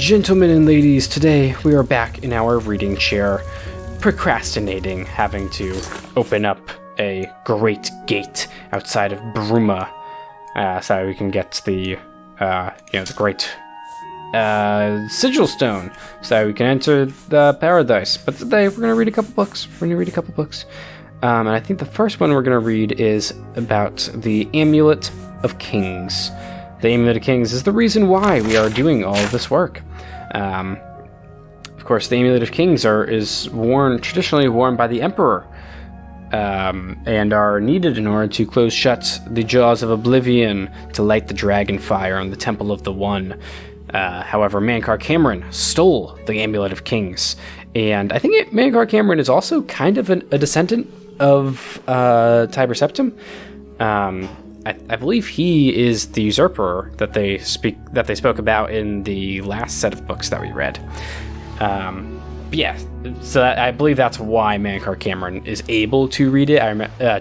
Gentlemen and ladies, today we are back in our reading chair, procrastinating, having to open up a great gate outside of Bruma, so we can get the great sigil stone, so we can enter the paradise. But today we're gonna read a couple books. And I think the first one we're gonna read is about the Amulet of Kings. The Amulet of Kings is the reason why we are doing all of this work. Of course, the Amulet of Kings is traditionally worn by the Emperor, and are needed in order to close shut the Jaws of Oblivion to light the dragon fire on the Temple of the One. However, Mankar Cameron stole the Amulet of Kings, and I think Mankar Cameron is also kind of a descendant of Tiber Septim. I believe he is the usurper that they spoke about in the last set of books that we read. So I believe that's why Mankar Cameron is able to read it.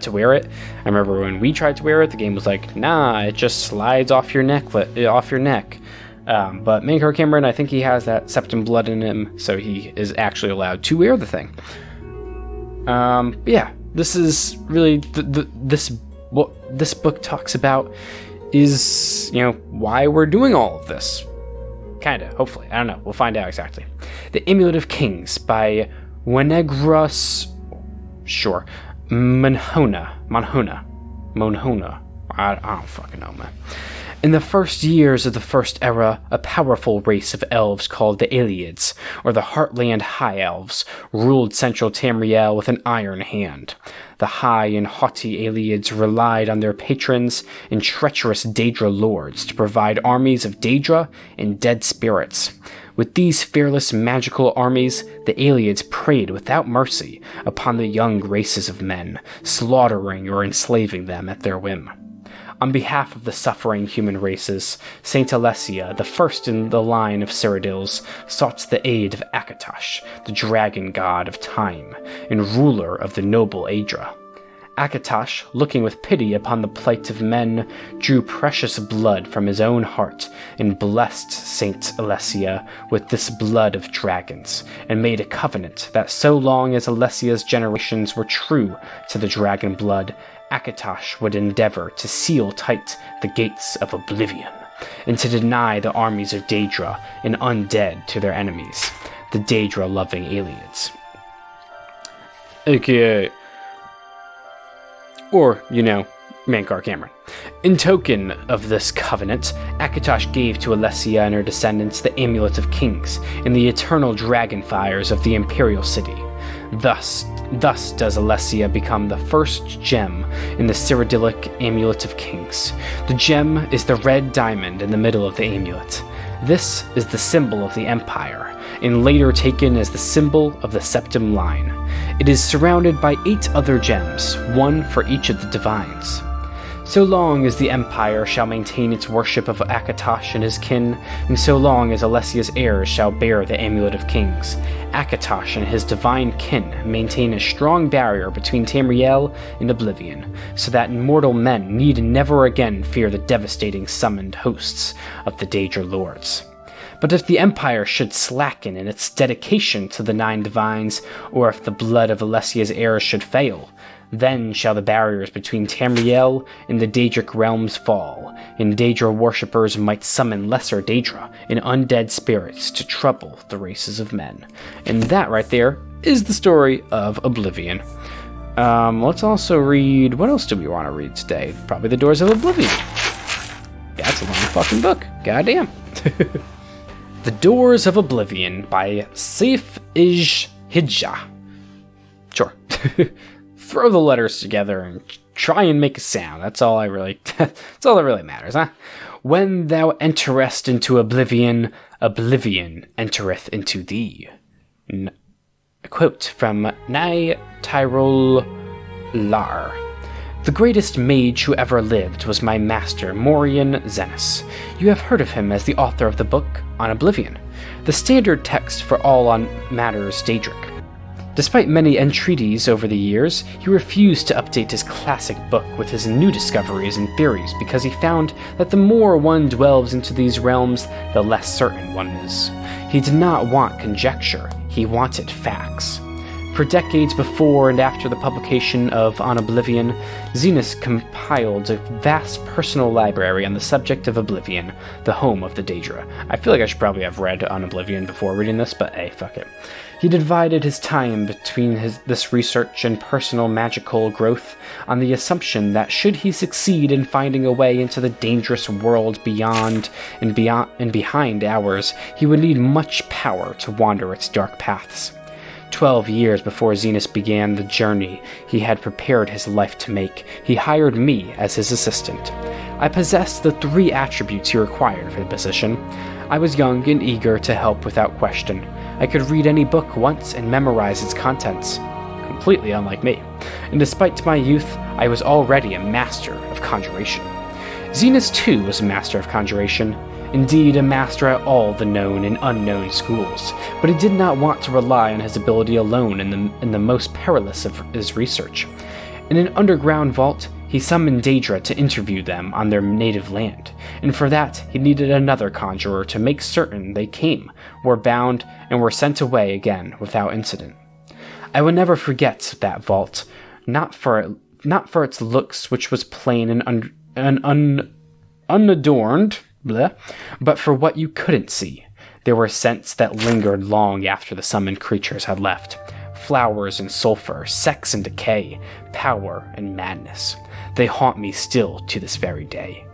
To wear it. I remember when we tried to wear it, the game was like, "Nah, it just slides off your neck." But Mankar Cameron, I think he has that Septim blood in him, so he is actually allowed to wear the thing. This is really what this book talks about is, why we're doing all of this. Kinda, hopefully. I don't know. We'll find out exactly. The Amulet of Kings by Wenegros... Sure. Monhona. I don't fucking know, man. In the first years of the First Era, a powerful race of elves called the Aelids, or the Heartland High Elves, ruled central Tamriel with an iron hand. The high and haughty Aelids relied on their patrons and treacherous Daedra lords to provide armies of Daedra and dead spirits. With these fearless magical armies, the Aelids preyed without mercy upon the young races of men, slaughtering or enslaving them at their whim. On behalf of the suffering human races, Saint Alessia, the first in the line of Cyrodiils, sought the aid of Akatosh, the dragon god of time, and ruler of the noble Aedra. Akatosh, looking with pity upon the plight of men, drew precious blood from his own heart and blessed Saint Alessia with this blood of dragons, and made a covenant that so long as Alessia's generations were true to the dragon blood, Akatosh would endeavor to seal tight the gates of Oblivion, and to deny the armies of Daedra and undead to their enemies, the Daedra-loving Aelids. AKA... Or, Mankar Cameron. In token of this covenant, Akatosh gave to Alessia and her descendants the Amulet of Kings and the eternal dragon fires of the Imperial City. Thus does Alessia become the first gem in the Cyrodiilic Amulet of Kings. The gem is the red diamond in the middle of the amulet. This is the symbol of the Empire, and later taken as the symbol of the Septim line. It is surrounded by 8 other gems, one for each of the divines. So long as the Empire shall maintain its worship of Akatosh and his kin, and so long as Alessia's heirs shall bear the Amulet of Kings, Akatosh and his divine kin maintain a strong barrier between Tamriel and Oblivion, so that mortal men need never again fear the devastating summoned hosts of the Daedra lords. But if the Empire should slacken in its dedication to the 9 divines, or if the blood of Alessia's heirs should fail, then shall the barriers between Tamriel and the Daedric realms fall, and Daedra worshippers might summon lesser Daedra and undead spirits to trouble the races of men. And that right there is the story of Oblivion. Let's also read... What else do we want to read today? Probably the Doors of Oblivion. That's a long fucking book. Goddamn. The Doors of Oblivion by Saif Hijja. Sure. Throw the letters together and try and make a sound. That's all that really matters, huh? When thou enterest into Oblivion, Oblivion entereth into thee. A quote from Nai Tyrol Lar. The greatest mage who ever lived was my master, Morian Zenas. You have heard of him as the author of the book on Oblivion, the standard text for all on matters Daedric. Despite many entreaties over the years, he refused to update his classic book with his new discoveries and theories because he found that the more one delves into these realms, the less certain one is. He did not want conjecture, he wanted facts. For decades before and after the publication of On Oblivion, Zenas compiled a vast personal library on the subject of Oblivion, the home of the Daedra. I feel like I should probably have read On Oblivion before reading this, but hey, fuck it. He divided his time between this research and personal magical growth on the assumption that should he succeed in finding a way into the dangerous world beyond and behind ours, he would need much power to wander its dark paths. 12 years before Zenas began the journey he had prepared his life to make, he hired me as his assistant. I possessed the 3 attributes he required for the position. I was young and eager to help without question. I could read any book once and memorize its contents, completely unlike me. And despite my youth, I was already a master of conjuration. Zenas too was a master of conjuration. Indeed, a master at all the known and unknown schools, but he did not want to rely on his ability alone in the most perilous of his research. In an underground vault, he summoned Daedra to interview them on their native land, and for that he needed another conjurer to make certain they came, were bound, and were sent away again without incident. I will never forget that vault, not for its looks, which was plain and unadorned, but for what you couldn't see. There were scents that lingered long after the summoned creatures had left. Flowers and sulfur, sex and decay, power and madness. They haunt me still to this very day.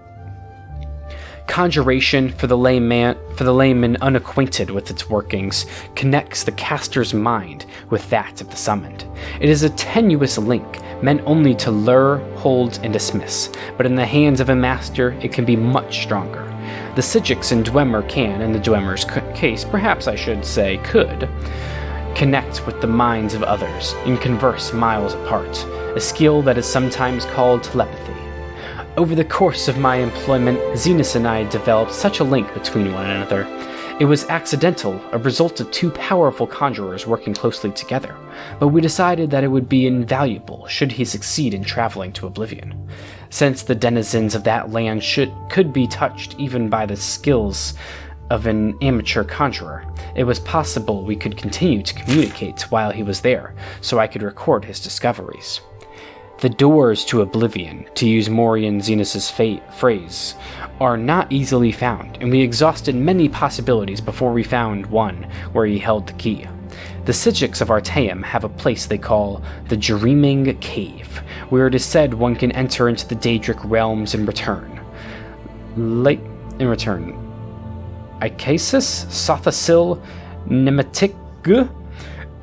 Conjuration, for the layman unacquainted with its workings, connects the caster's mind with that of the summoned. It is a tenuous link, meant only to lure, hold, and dismiss, but in the hands of a master, it can be much stronger. The Psijics in Dwemer can, in the Dwemer's case, perhaps I should say could, connect with the minds of others and converse miles apart, a skill that is sometimes called telepathy. Over the course of my employment, Zenas and I developed such a link between one another. It was accidental, a result of 2 powerful conjurers working closely together, but we decided that it would be invaluable should he succeed in traveling to Oblivion. Since the denizens of that land could be touched even by the skills of an amateur conjurer, it was possible we could continue to communicate while he was there, so I could record his discoveries. The doors to Oblivion, to use Morian Zenas' phrase, are not easily found, and we exhausted many possibilities before we found one where he held the key. The Psijics of Artaeum have a place they call the Dreaming Cave, where it is said one can enter into the Daedric realms in return. Icasis, Sothasil, Nemetic,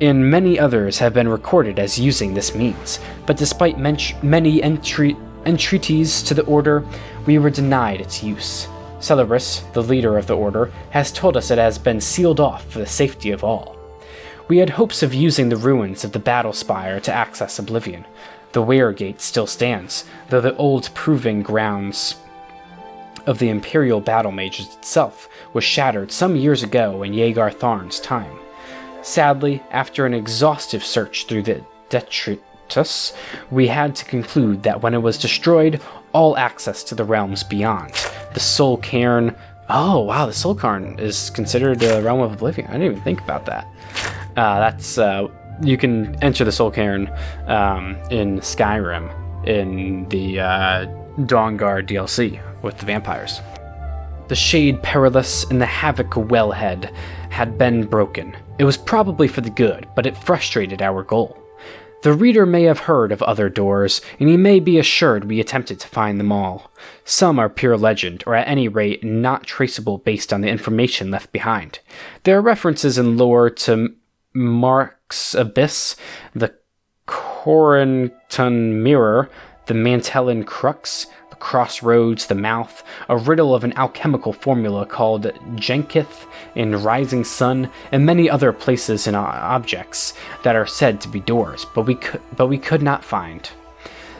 and many others have been recorded as using this means, but despite many entreaties to the Order, we were denied its use. Celebris, the leader of the Order, has told us it has been sealed off for the safety of all. We had hopes of using the ruins of the Battle Spire to access Oblivion. The Weregate still stands, though the old proving grounds of the Imperial Battle Mages itself was shattered some years ago in Yeagar Tharn's time. Sadly, after an exhaustive search through the detritus, we had to conclude that when it was destroyed, all access to the realms beyond, the Soul Cairn... Oh, wow, the Soul Cairn is considered a realm of Oblivion. I didn't even think about that. You can enter the Soul Cairn in Skyrim, in the Dawnguard DLC with the vampires. The Shade Perilous and the Havoc Wellhead had been broken. It was probably for the good, but it frustrated our goal. The reader may have heard of other doors, and he may be assured we attempted to find them all. Some are pure legend, or at any rate not traceable based on the information left behind. There are references in lore to Mark's Abyss, the Corenton Mirror, the Mantellin Crux, the Crossroads, the Mouth, a riddle of an alchemical formula called Jenkith in Rising Sun, and many other places and objects that are said to be doors, but we could not find.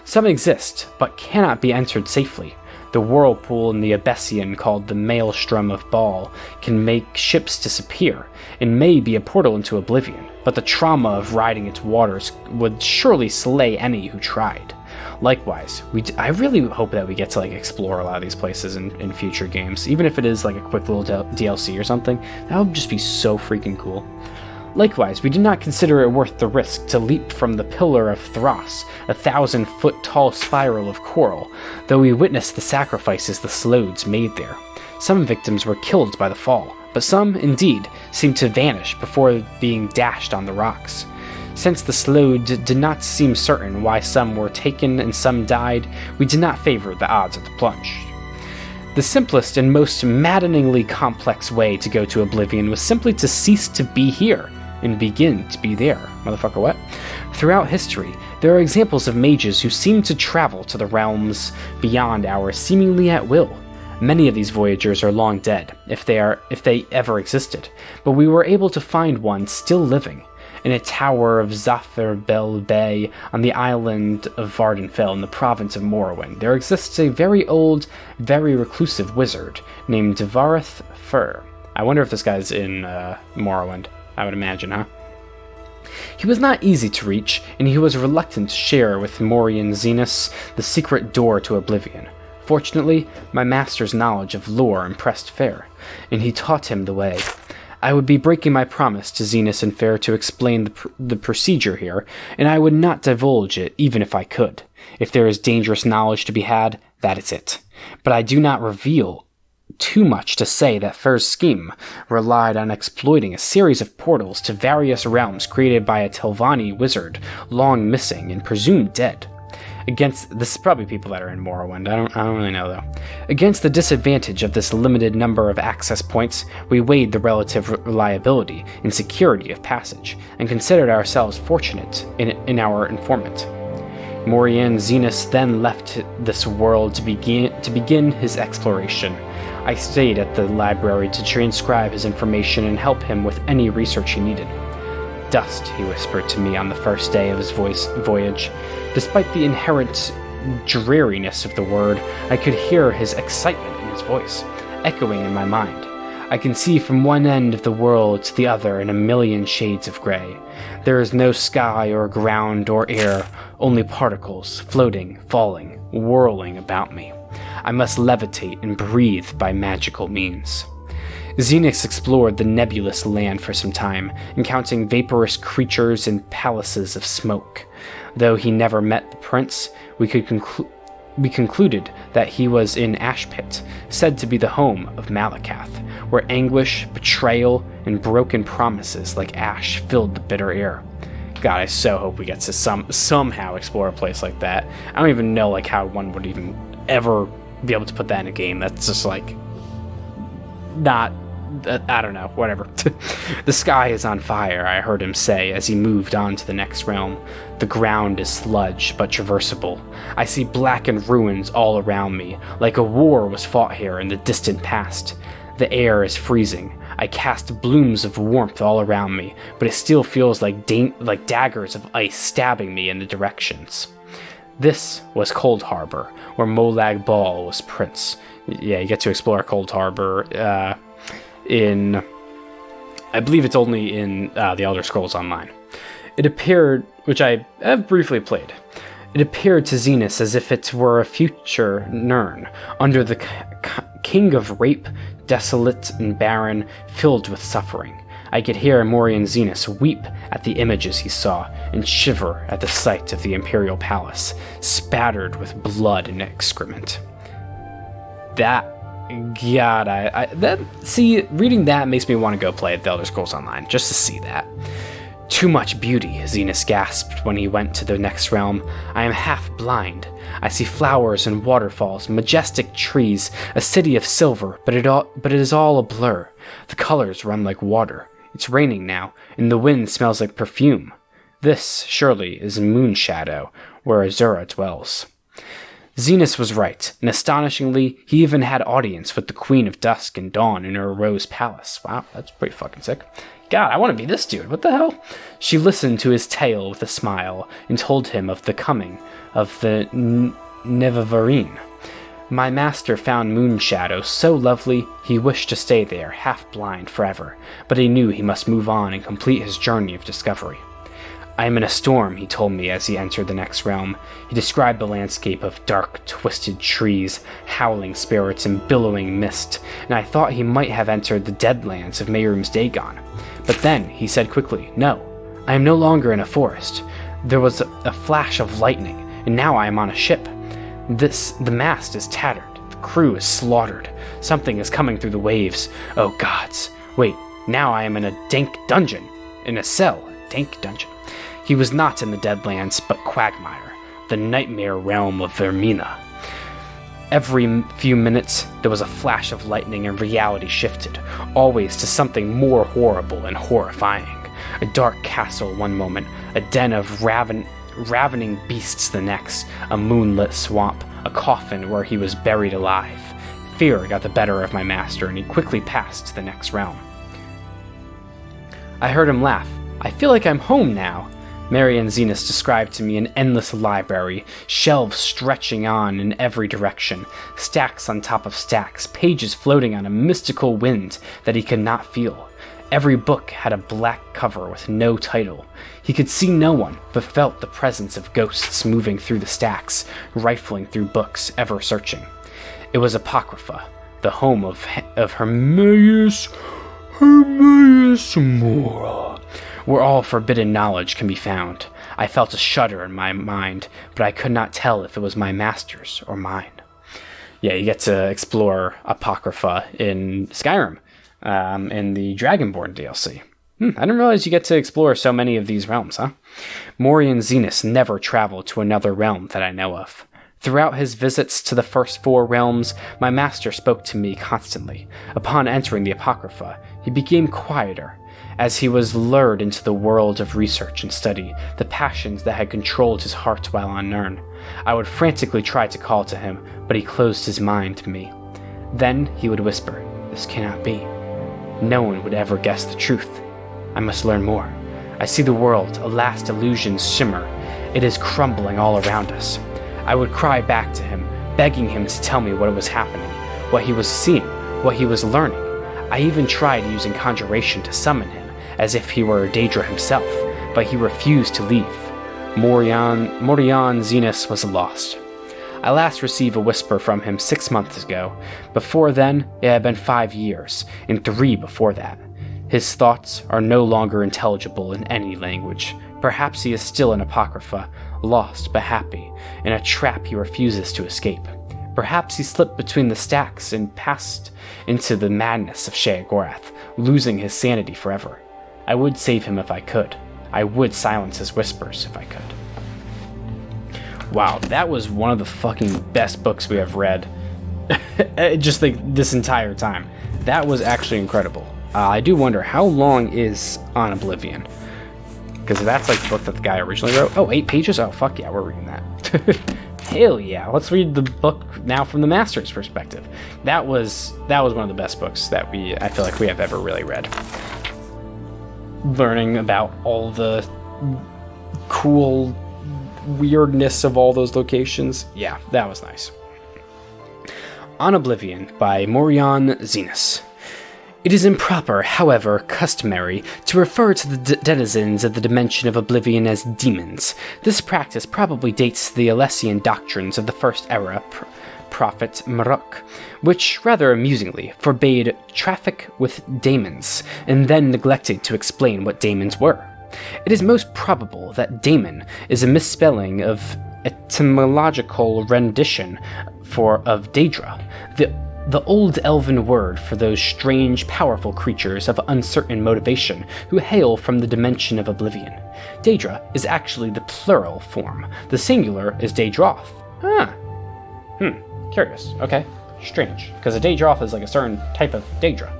Some exist, but cannot be entered safely. The whirlpool in the Abyssian called the Maelstrom of Baal can make ships disappear, and may be a portal into Oblivion. but the trauma of riding its waters would surely slay any who tried. Likewise, I really hope that we get to explore a lot of these places in future games, even if it is a quick little DLC or something. That would just be so freaking cool. Likewise, we did not consider it worth the risk to leap from the Pillar of Thros, a 1,000-foot-tall spiral of coral, though we witnessed the sacrifices the Slodes made there. Some victims were killed by the fall, but some, indeed, seemed to vanish before being dashed on the rocks. Since the Slode did not seem certain why some were taken and some died, we did not favor the odds of the plunge. The simplest and most maddeningly complex way to go to Oblivion was simply to cease to be here and begin to be there. Motherfucker, what? Throughout history, there are examples of mages who seem to travel to the realms beyond ours seemingly at will. Many of these voyagers are long dead, if they ever existed, but we were able to find one still living. In a tower of Zafirbel Bay on the island of Vardenfell in the province of Morrowind, there exists a very old, very reclusive wizard named Vareth Fur. I wonder if this guy's in Morrowind. I would imagine, huh? He was not easy to reach, and he was reluctant to share with Morian Zenus the secret door to Oblivion. Fortunately, my master's knowledge of lore impressed Fair, and he taught him the way. I would be breaking my promise to Zenus and Fair to explain the procedure here, and I would not divulge it even if I could. If there is dangerous knowledge to be had, that is it. But I do not reveal too much to say that Fair's scheme relied on exploiting a series of portals to various realms created by a Telvanni wizard, long missing and presumed dead. This is probably people that are in Morrowind. I don't really know, though. Against the disadvantage of this limited number of access points, we weighed the relative reliability and security of passage, and considered ourselves fortunate in our informant. Morian Zenus then left this world to begin his exploration. I stayed at the library to transcribe his information and help him with any research he needed. Dust, he whispered to me on the first day of his voyage. Despite the inherent dreariness of the word, I could hear his excitement in his voice, echoing in my mind. I can see from one end of the world to the other in a million shades of gray. There is no sky or ground or air, only particles, floating, falling, whirling about me. I must levitate and breathe by magical means. Zenus explored the nebulous land for some time, encountering vaporous creatures and palaces of smoke. Though he never met the prince, we concluded that he was in Ashpit, said to be the home of Malakath, where anguish, betrayal, and broken promises like ash filled the bitter air. God, I so hope we get to somehow explore a place like that. I don't even know how one would even ever be able to put that in a game. That's just not, I don't know, whatever. The sky is on fire, I heard him say as he moved on to the next realm. The ground is sludge, but traversable. I see blackened ruins all around me, like a war was fought here in the distant past. The air is freezing. I cast blooms of warmth all around me, but it still feels like daggers of ice stabbing me in the directions. This was Cold Harbor, where Molag Bal was prince. Yeah, you get to explore Cold Harbor I believe it's only in the Elder Scrolls Online. It appeared, which I have briefly played, it appeared to Zenus as if it were a future Nirn, under the king of rape, desolate and barren, filled with suffering. I could hear Morian Zenus weep at the images he saw, and shiver at the sight of the Imperial Palace, spattered with blood and excrement. Reading that makes me want to go play The Elder Scrolls Online, just to see that. Too much beauty, Zenus gasped when he went to the next realm. I am half blind. I see flowers and waterfalls, majestic trees, a city of silver, but it is all a blur. The colors run like water. It's raining now, and the wind smells like perfume. This, surely, is Moonshadow, where Azura dwells. Zenus was right, and astonishingly, he even had audience with the Queen of Dusk and Dawn in her Rose Palace. Wow, that's pretty fucking sick. God, I want to be this dude, what the hell? She listened to his tale with a smile, and told him of the coming of the Nevavarine. My master found Moonshadow so lovely he wished to stay there, half-blind forever, but he knew he must move on and complete his journey of discovery. I am in a storm, he told me as he entered the next realm. He described the landscape of dark, twisted trees, howling spirits, and billowing mist, and I thought he might have entered the Deadlands of Mehrum's Dagon. But then he said quickly, "No, I am no longer in a forest. There was a flash of lightning, and now I am on a ship. The mast is tattered, the crew is slaughtered, something is coming through the waves. Oh gods, wait, now I am in a dank dungeon, in a cell, dank dungeon." He was not in the Deadlands, but Quagmire, the nightmare realm of Vermina. Every few minutes, there was a flash of lightning and reality shifted, always to something more horrible and horrifying. A dark castle one moment, a den of ravening beasts the next, a moonlit swamp, a coffin where he was buried alive. Fear got the better of my master, and he quickly passed to the next realm. I heard him laugh. "I feel like I'm home now." Marian Zenas described to me an endless library, shelves stretching on in every direction, stacks on top of stacks, pages floating on a mystical wind that he could not feel. Every book had a black cover with no title. He could see no one, but felt the presence of ghosts moving through the stacks, rifling through books, ever searching. It was Apocrypha, the home of Hermaeus Mora, where all forbidden knowledge can be found. I felt a shudder in my mind, but I could not tell if it was my master's or mine. Yeah, you get to explore Apocrypha in Skyrim, in the Dragonborn DLC. I didn't realize you get to explore so many of these realms, huh? Marian Zenas never traveled to another realm that I know of. Throughout his visits to the first 4 realms, my master spoke to me constantly. Upon entering the Apocrypha, he became quieter, as he was lured into the world of research and study, the passions that had controlled his heart while on Nirn. I would frantically try to call to him, but he closed his mind to me. Then he would whisper, "This cannot be. No one would ever guess the truth. I must learn more. I see the world, a last illusion's shimmer. It is crumbling all around us." I would cry back to him, begging him to tell me what was happening, what he was seeing, what he was learning. I even tried using conjuration to summon him, as if he were Daedra himself, but he refused to leave. Marian Zenas was lost. I last received a whisper from him 6 months ago. Before then, it had been 5 years, and 3 before that. His thoughts are no longer intelligible in any language. Perhaps he is still in Apocrypha, lost but happy, in a trap he refuses to escape. Perhaps he slipped between the stacks and passed into the madness of Sheogorath, losing his sanity forever. I would save him if I could. I would silence his whispers if I could. Wow, that was one of the fucking best books we have read. Just like this entire time. That was actually incredible. I do wonder, how long is On Oblivion? Because that's like the book that the guy originally wrote. Oh, 8 pages? Oh, fuck yeah, we're reading that. Hell yeah, let's read the book now from the master's perspective. That was one of the best books that I feel like we have ever really read. Learning about all the cool weirdness of all those locations. Yeah, that was nice. On Oblivion by Marian Zenas. It is improper, however customary, to refer to the denizens of the dimension of Oblivion as demons. This practice probably dates to the Alessian doctrines of the First Era prophet Maruk, which, rather amusingly, forbade traffic with daemons, and then neglected to explain what daemons were. It is most probable that daemon is a misspelling of etymological rendition of Daedra, the old elven word for those strange, powerful creatures of uncertain motivation who hail from the dimension of Oblivion. Daedra is actually the plural form. The singular is Daedroth. Curious. Okay. Strange. Because a Daedroth is like a certain type of Daedra.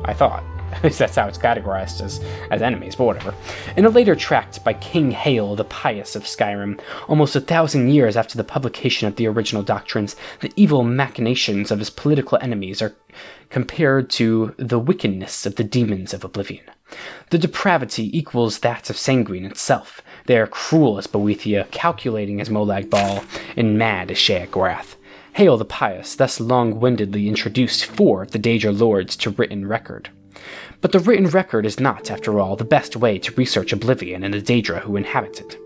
I thought. At least that's how it's categorized as enemies, but whatever. In a later tract by King Hale the Pious of Skyrim, almost 1,000 years after the publication of the original doctrines, the evil machinations of his political enemies are compared to the wickedness of the demons of Oblivion. The depravity equals that of Sanguine itself. They are cruel as Boethia, calculating as Molag Bal, and mad as Sheogorath. Hail the pious, thus long-windedly introduced four of the Daedra lords to written record. But the written record is not, after all, the best way to research Oblivion and the Daedra who inhabit it.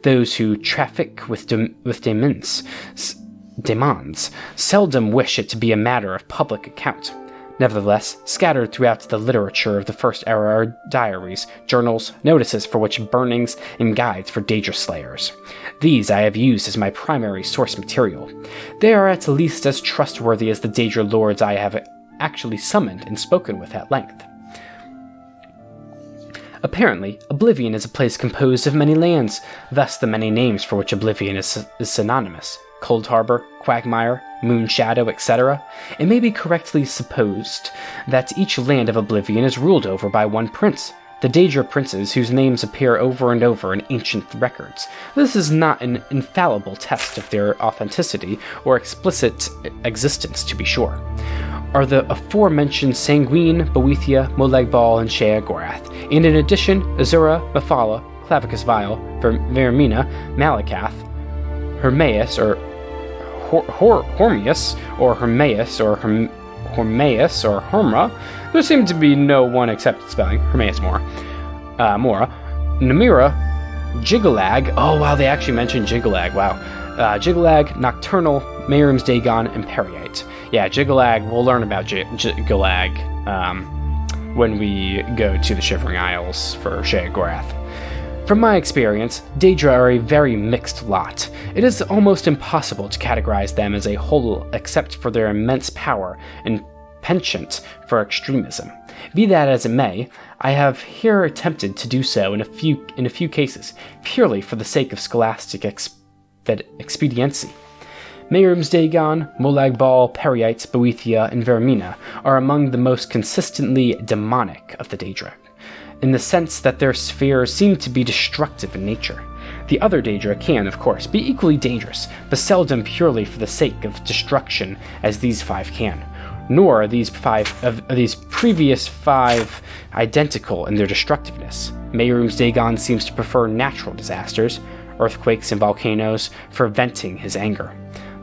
Those who traffic with demons seldom wish it to be a matter of public account. Nevertheless, scattered throughout the literature of the First Era are diaries, journals, notices for witch burnings, and guides for Daedra slayers. These I have used as my primary source material. They are at least as trustworthy as the Daedra lords I have actually summoned and spoken with at length. Apparently, Oblivion is a place composed of many lands, thus the many names for which Oblivion is synonymous. Cold Harbor, Quagmire, Moonshadow, etc. It may be correctly supposed that each land of Oblivion is ruled over by one prince, the Daedra princes whose names appear over and over in ancient records. This is not an infallible test of their authenticity or explicit existence, to be sure. Are the aforementioned Sanguine, Boethia, Molegbal, and Sheogorath, and in addition, Azura, Mephala, Clavicus Vile, Vermina, Malakath, Hermaeus, or Hormius, or Hermaeus, or Hormaeus, or Hormra. There seemed to be no one accepted spelling. Hermaeus Mora. Namira, Jiggalag. Oh, wow, they actually mentioned Jiggalag. Wow. Jiggalag, Nocturnal, Mehrim's Dagon, and Periite. Yeah, Jiggalag, we'll learn about Jiggalag when we go to the Shivering Isles for Sheogorath. From my experience, Daedra are a very mixed lot. It is almost impossible to categorize them as a whole except for their immense power and penchant for extremism. Be that as it may, I have here attempted to do so in a few cases, purely for the sake of scholastic expediency. Mehrim's Dagon, Molegbal, Periite, Boethia, and Vermina are among the most consistently demonic of the Daedra, in the sense that their spheres seem to be destructive in nature. The other Daedra can, of course, be equally dangerous, but seldom purely for the sake of destruction as these five can. Nor are these previous five identical in their destructiveness. Mehrim's Dagon seems to prefer natural disasters, earthquakes and volcanoes, for venting his anger.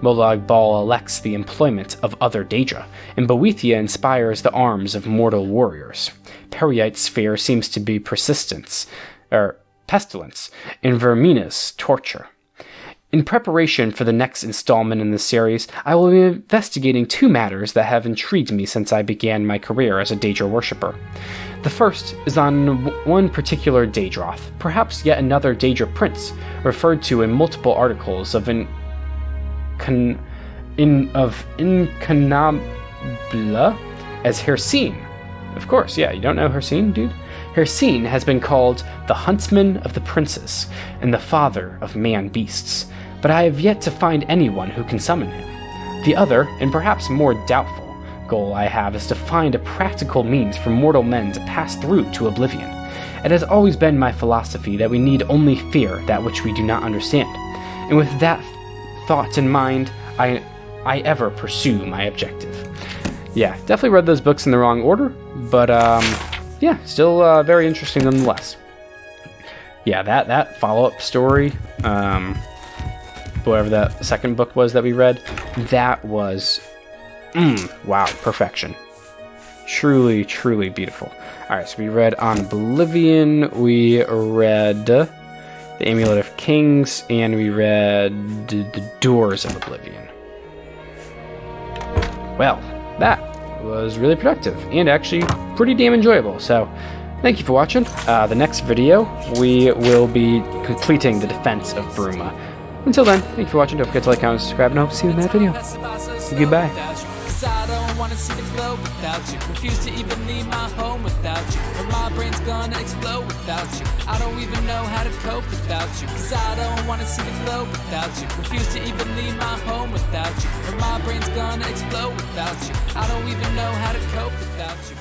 Molegbal elects the employment of other Daedra, and Boethia inspires the arms of mortal warriors. Periite's sphere seems to be pestilence, and Vermina's torture. In preparation for the next installment in the series, I will be investigating two matters that have intrigued me since I began my career as a Daedra worshipper. The first is on one particular Daedroth, perhaps yet another Daedra prince, referred to in multiple articles of Incanabla as Hircine. Of course, yeah, you don't know Hircine, dude? Hircine has been called the huntsman of the princes and the father of man-beasts, but I have yet to find anyone who can summon him. The other, and perhaps more doubtful, goal I have is to find a practical means for mortal men to pass through to Oblivion. It has always been my philosophy that we need only fear that which we do not understand, and with that thought in mind, I ever pursue my objective. Yeah, definitely read those books in the wrong order, but yeah, still very interesting nonetheless. Yeah, that follow-up story, whatever that second book was that we read, that was, wow, perfection. Truly, truly beautiful. Alright, so we read On Oblivion, we read The Amulet of Kings, and we read The Doors of Oblivion. Well, that was really productive, and actually pretty damn enjoyable, so thank you for watching. The next video, we will be completing the defense of Bruma. Until then, thank you for watching, don't forget to like, comment, subscribe, and I hope to see you in that video. Goodbye. I don't wanna see the glow without you. Refuse to even leave my home without you. Or my brain's gonna explode without you. I don't even know how to cope without you. Cause I don't wanna see the glow without you. Refuse to even leave my home without you. Or my brain's gonna explode without you. I don't even know how to cope without you.